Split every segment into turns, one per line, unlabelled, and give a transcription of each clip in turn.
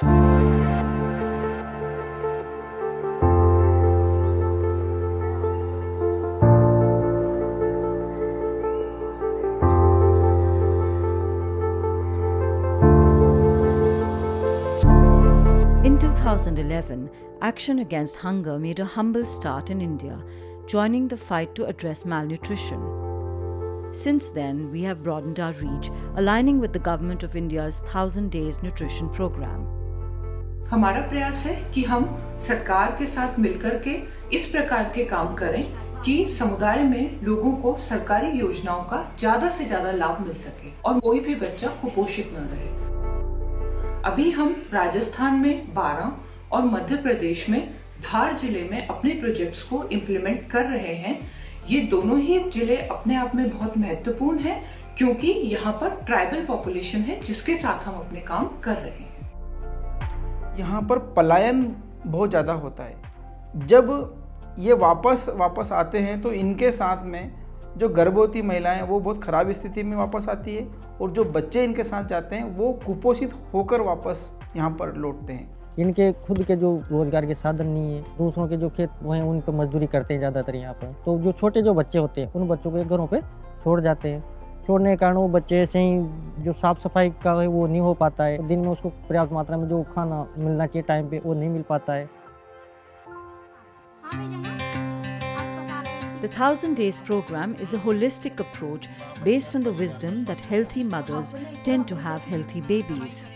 In 2011, Action Against Hunger made a humble start in India, joining the fight to address malnutrition. Since then, we have broadened our reach, aligning with the Government of India's 1000 Days Nutrition Program.
हमारा प्रयास है कि हम सरकार के साथ मिलकर के इस प्रकार के काम करें कि समुदाय में लोगों को सरकारी योजनाओं का ज्यादा से ज्यादा लाभ मिल सके और कोई भी बच्चा कुपोषित न रहे। अभी हम राजस्थान में 12 और मध्य प्रदेश में धार जिले में अपने प्रोजेक्ट्स को इम्प्लीमेंट कर रहे हैं। ये दोनों ही जिले अपने आप में बहुत महत्वपूर्ण हैं क्योंकि यहाँ पर ट्राइबल पॉपुलेशन है जिसके साथ हम अपने काम कर रहे हैं।
यहाँ पर पलायन बहुत ज़्यादा होता है। जब ये वापस आते हैं तो इनके साथ में जो गर्भवती महिलाएं वो बहुत ख़राब स्थिति में वापस आती है और जो बच्चे इनके साथ जाते हैं वो कुपोषित होकर वापस यहाँ पर लौटते हैं।
इनके खुद के जो रोजगार के साधन नहीं है, दूसरों के जो खेत वो हैं उन पर मजदूरी करते हैं ज़्यादातर यहाँ पर। तो जो छोटे जो बच्चे होते हैं उन बच्चों को घरों पे छोड़ जाते हैं। छोड़ने के कारण वो बच्चे ऐसे ही जो साफ़ सफाई का है वो नहीं हो पाता है। दिन में उसको पर्याप्त मात्रा में जो खाना मिलना चाहिए टाइम पे वो नहीं मिल पाता है।
The 1000 Days program is a holistic approach based on the wisdom that healthy mothers tend to have healthy babies.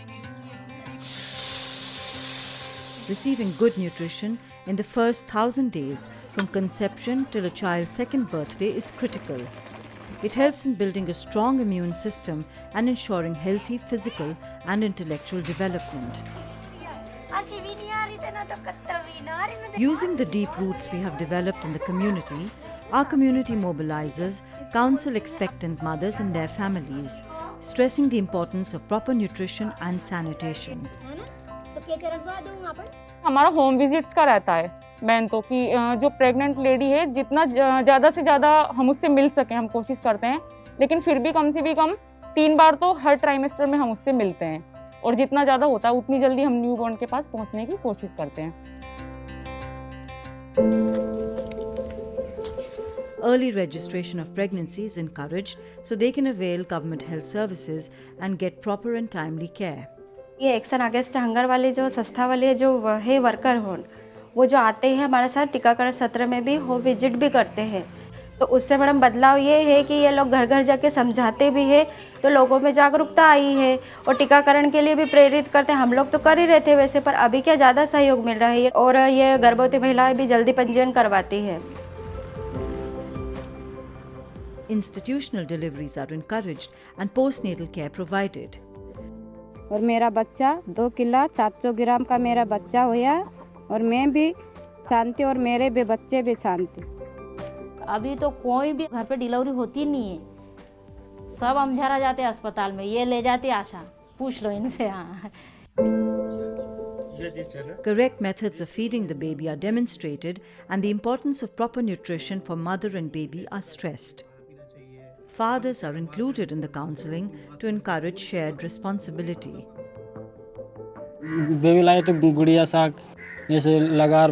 Receiving good nutrition in the first 1000 days from conception till a child's second birthday is critical. It helps in building a strong immune system and ensuring healthy physical and intellectual development. Using the deep roots we have developed in the community, our community mobilizers counsel expectant mothers and their families, stressing the importance of proper nutrition and sanitation.
हमारा home visits का रहता है main तो कि जो pregnant lady है जितना ज़्यादा से ज़्यादा हम उससे मिल सकें हम कोशिश करते हैं, लेकिन फिर भी कम से भी कम 3 बार तो हर ट्राइमेस्टर में हम उससे मिलते हैं और जितना ज़्यादा होता है उतनी जल्दी हम न्यूबॉर्न के पास पहुंचने की कोशिश करते हैं।
Early registration of pregnancy is encouraged so they can avail government health services and get proper and timely care.
ये एक्शन अगेंस्ट हंगर वाले जो संस्था वाले जो है वर्कर हो वो जो आते हैं हमारे साथ टीकाकरण सत्र में भी हो विजिट भी करते हैं, तो उससे मैडम बदलाव ये है कि ये लोग घर घर जाके समझाते भी है तो लोगों में जागरूकता आई है और टीकाकरण के लिए भी प्रेरित करते हैं। हम लोग तो कर ही रहे थे वैसे, पर अभी क्या ज़्यादा सहयोग मिल रहा है और ये गर्भवती महिलाएं भी जल्दी पंजीयन करवाती है।
Institutional deliveries are encouraged and postnatal care provided.
और मेरा बच्चा 2 किलो 700 ग्राम का मेरा बच्चा हुआ और मैं भी शांति और मेरे भी बच्चे भी शांति।
अभी तो कोई भी घर पे डिलीवरी होती नहीं है, सब अमझारा जाते हैं अस्पताल में, ये ले जाती आशा, पूछ लो इनसे। हाँ,
Correct methods of feeding the baby are demonstrated and the importance of proper nutrition for mother and baby are stressed. Fathers are included in the counseling to encourage shared responsibility.
Baby लाए तो गुड़िया साग जैसे लगा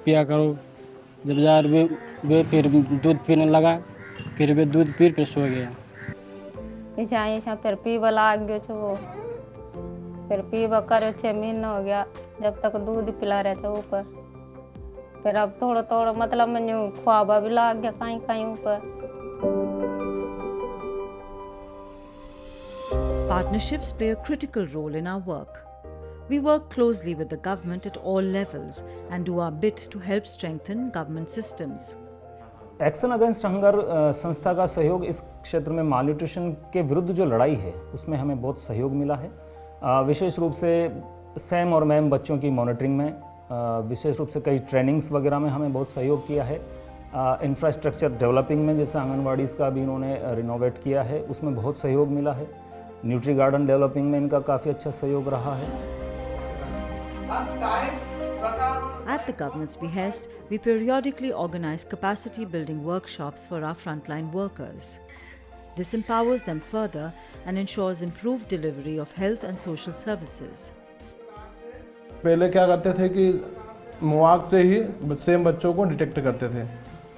पिया करो, जब जा वे फिर दूध पीने लगा, फिर वे दूध पी फिर सो गया।
ऐसा फिर पीवा लाग गयो छो, फिर पीवा करो 6 महीना हो गया जब तक दूध पिला रहे थे ऊपर, फिर अब थोड़ा मतलब मैं ख्वाबा भी लाग गया कहीं ऊपर।
Partnerships play a critical role in our work. We work closely with the government at all levels and do our bit to help strengthen government systems.
Action against hunger संस्था का सहयोग इस क्षेत्र में मालन्यूट्रिशन के विरुद्ध जो लड़ाई है उसमें हमें बहुत सहयोग मिला है। विशेष रूप से सैम और मैम बच्चों की मॉनिटरिंग में, विशेष रूप से कई ट्रेनिंग्स वगैरह में हमें बहुत सहयोग किया है। इंफ्रास्ट्रक्चर डेवलपिंग में जैसे आंगनवाड़ीज़ का भी इन्होंने रिनोवेट किया है, उसमें बहुत सहयोग मिला है। न्यूट्री गार्डन डेवलपिंग में इनका काफ़ी अच्छा सहयोग रहा है।
At the government's behest, we periodically organize capacity building workshops for our frontline workers. This empowers them further and ensures improved delivery of health and social services.
पहले क्या करते थे कि मुआक से ही सेम बच्चों को डिटेक्ट करते थे,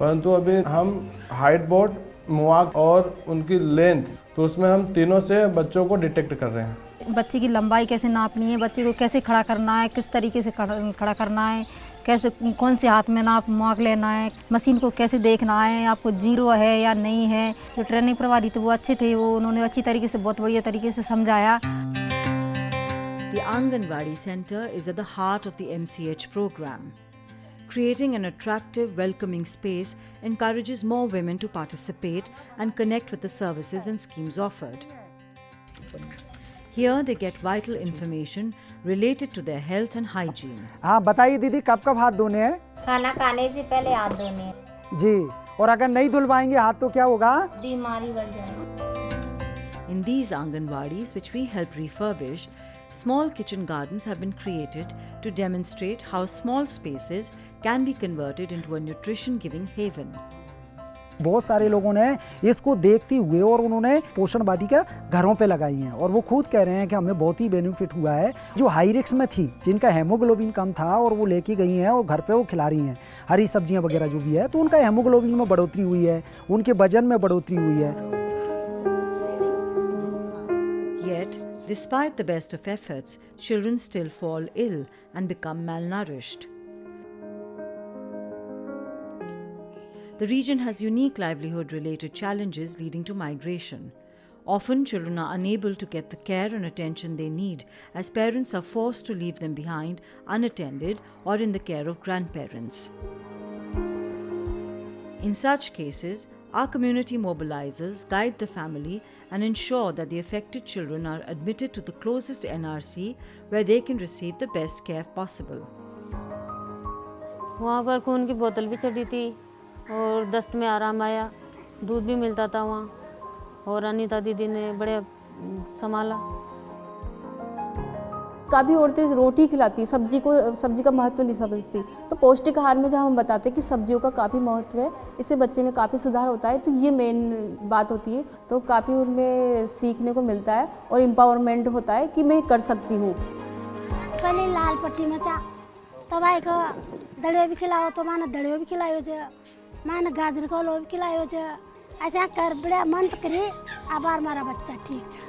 परंतु अभी हम हाइट बोर्ड, मुआक और उनकी लेंथ, तो उसमें हम तीनों से बच्चों को डिटेक्ट कर रहे हैं।
बच्चे की लंबाई कैसे नापनी है, बच्चे को कैसे खड़ा करना है, किस तरीके से खड़ा करना है, कैसे कौन से हाथ में नाप मार्क लेना है, मशीन को कैसे देखना है, आपको जीरो है या नहीं है। जो ट्रेनिंग प्रभारी थे वो अच्छे थे, वो उन्होंने अच्छी तरीके से, बहुत बढ़िया तरीके से समझाया।
The Anganwadi Center is at the heart of the MCH program. Creating an attractive, welcoming space encourages more women to participate and connect with the services and schemes offered. Here they get vital information related to their health and hygiene.
हाँ बताइए दीदी, कब कब हाथ धोने हैं?
खाना खाने से पहले हाथ धोने हैं।
जी, और अगर नहीं धुलवाएंगे हाथ तो क्या होगा?
बीमारी बढ़ जाएगी।
In these Anganwadis, which we help refurbish, small kitchen gardens have been created to demonstrate how small spaces can be converted into a nutrition-giving haven.
बहुत सारे लोगों ने इसको देखते हुए और उन्होंने पोषण वाटिका घरों पे लगाई हैं और वो खुद कह रहे हैं कि हमें बहुत ही बेनिफिट हुआ है। जो हाई रिस्क में थी, जिनका हेमोग्लोबिन कम था और वो लेके गई हैं और घर पे वो खिला रही हैं हरी सब्जियां वगैरह जो भी है, तो उनका हेमोग्लोबिन में बढ़ोतरी हुई है, उनके वजन में बढ़ोतरी हुई है।
Yet, despite the best of efforts, children still fall ill and become malnourished. The region has unique livelihood-related challenges leading to migration. Often, children are unable to get the care and attention they need as parents are forced to leave them behind unattended or in the care of grandparents. In such cases, our community mobilizers guide the family and ensure that the affected children are admitted to the closest NRC where they can receive the best care possible.
वहाँ पर खून की बोतल भी चढ़ी थी और दस्त में आराम आया, दूध भी मिलता था वहाँ, और अनीता दीदी ने बड़े संभाला।
काफ़ी औरतें रोटी खिलाती, सब्जी का महत्व नहीं समझती, तो पौष्टिक आहार में जब हम बताते हैं कि सब्जियों का काफ़ी महत्व है, इससे बच्चे में काफ़ी सुधार होता है, तो ये मेन बात होती है। तो काफ़ी उनमें सीखने को मिलता है और एम्पावरमेंट होता है कि मैं कर सकती हूँ।
पहले लाल पट्टी में चा तो भाई को दड़ियो भी खिलाओ, तो माना दड़ियो भी खिलायो जो, माना गाजर को लो भी खिलायो जो, ऐसा कर बड़ा मन करे आबार मारा बच्चा ठीक है।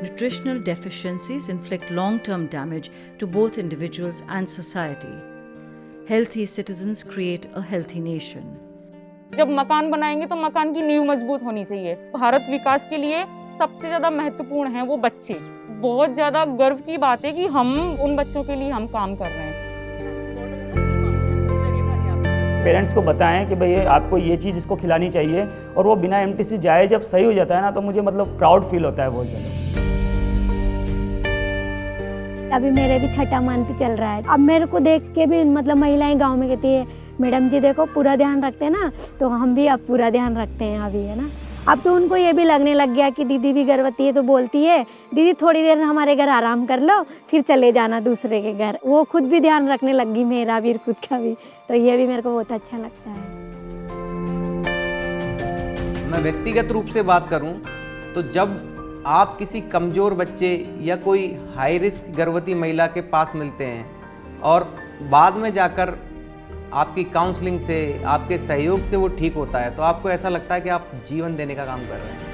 Nutritional deficiencies inflict long-term damage to both individuals and society. Healthy citizens create a healthy nation.
जब मकान बनाएंगे तो मकान की नींव मजबूत होनी चाहिए। भारत विकास के लिए सबसे ज़्यादा महत्वपूर्ण हैं वो बच्चे। बहुत ज़्यादा गर्व की बात है कि हम उन बच्चों के लिए हम काम कर रहे हैं।
पेरेंट्स को बताएं कि भाई आपको ये चीज़ इसको खिलानी चाहिए, और वो बिना एमटीसी जाए जब सही हो जाता है ना, तो मुझे मतलब प्राउड फील होता है बहुत ज़्यादा।
अभी मेरे भी छठा मंथ चल रहा है। अब मेरे को देख के भी मतलब महिलाएं गांव में कहती है, मैडम जी देखो पूरा ध्यान रखते हैं ना, तो हम भी अब पूरा ध्यान रखते हैं अभी, है ना। अब तो उनको ये भी लगने लग गया कि दीदी भी गर्भवती है, तो बोलती है दीदी थोड़ी देर हमारे घर आराम कर लो, फिर चले जाना दूसरे के घर। वो खुद भी ध्यान रखने लगी, मेरा भी खुद का भी, तो ये भी मेरे को बहुत अच्छा लगता है।
मैं व्यक्तिगत रूप से बात करूं तो जब आप किसी कमज़ोर बच्चे या कोई हाई रिस्क गर्भवती महिला के पास मिलते हैं और बाद में जाकर आपकी काउंसलिंग से, आपके सहयोग से वो ठीक होता है, तो आपको ऐसा लगता है कि आप जीवन देने का काम कर रहे हैं।